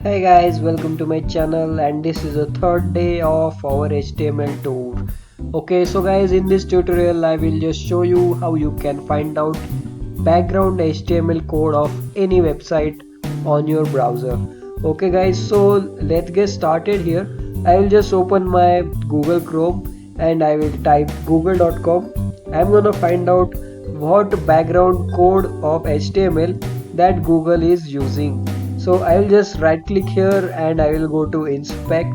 Hey guys, welcome to my channel, and this is the third day of our HTML tour. Okay, so guys, in this tutorial I will just show you how you can find out background HTML code of any website on your browser. Okay guys, so let's get started here. I will just open my Google Chrome and I will type google.com. I'm gonna find out what background code of HTML that Google is using. So I will just right click here and I will go to inspect.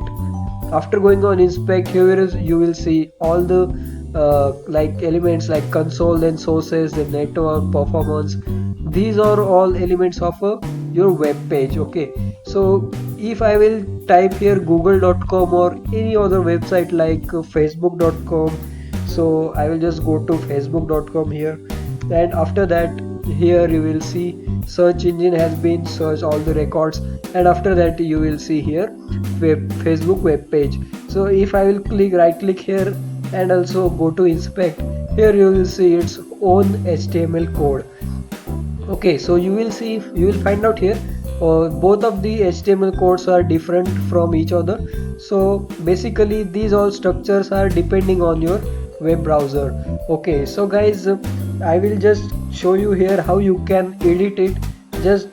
After going on inspect, here is you will see all the like elements like console, then sources, the network, performance. These are all elements of your web page. Okay, so if I will type here google.com or any other website like facebook.com, so I will just go to facebook.com here, and after that here you will see search engine has been searched all the records, and after that you will see here Facebook web page. So if I will right click here and also go to inspect, here you will see its own HTML code. Okay, so you will find out here both of the HTML codes are different from each other. So basically these all structures are depending on your web browser. Okay, so guys, I will just show you here how you can edit it.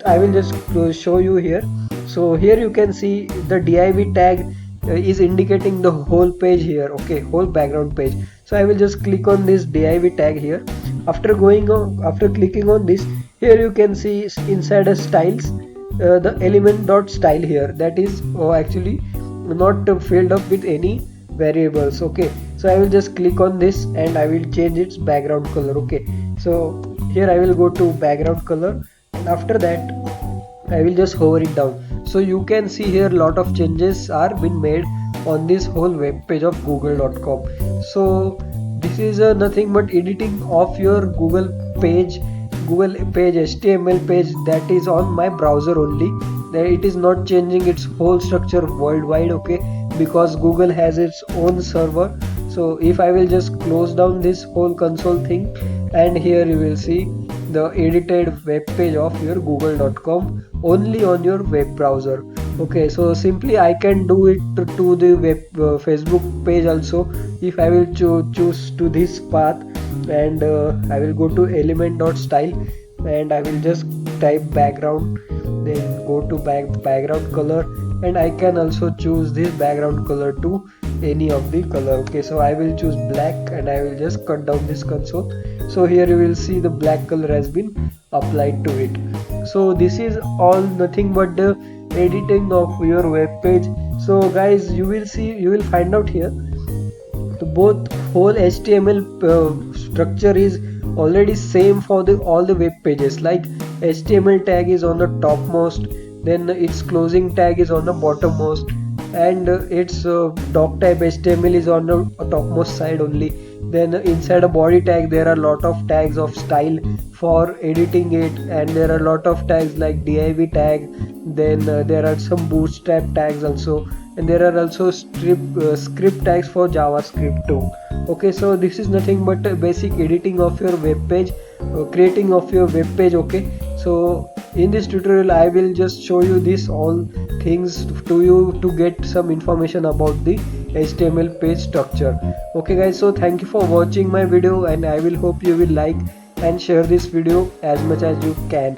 I will just show you here. So here you can see the div tag is indicating the whole page here. Okay, whole background page. So I will just click on this div tag here. After clicking on this, here you can see inside a styles the element dot style here, that is actually not filled up with any variables. Okay, so I will just click on this and I will change its background color. Okay, so here I will go to background color, and after that I will just hover it down. So you can see here lot of changes are been made on this whole web page of google.com. So this is nothing but editing of your Google page HTML page that is on my browser only. It is not changing its whole structure worldwide. Okay, because Google has its own server. So if I will just close down this whole console thing, and here you will see the edited web page of your google.com only on your web browser. Okay, so simply I can do it to the web Facebook page also. If I will choose to this path, and I will go to element.style and I will just type background, then go to background color, and I can also choose this background color to any of the color. Okay, so I will choose black and I will just cut down this console. So here you will see the black color has been applied to it. So this is all nothing but the editing of your web page. So guys, you will find out here the both whole HTML structure is already same for all the web pages. Like HTML tag is on the topmost, then its closing tag is on the bottommost, and its doc type HTML is on the topmost side only. Then inside a body tag there are lot of tags of style for editing it, and there are lot of tags like div tag. Then there are some bootstrap tags also, and there are also script tags for JavaScript too. Okay, so this is nothing but a basic editing of your web page, creating of your web page. Okay, so in this tutorial I will just show you this all things to you to get some information about the HTML page structure. Okay guys, so thank you for watching my video, and I will hope you will like and share this video as much as you can.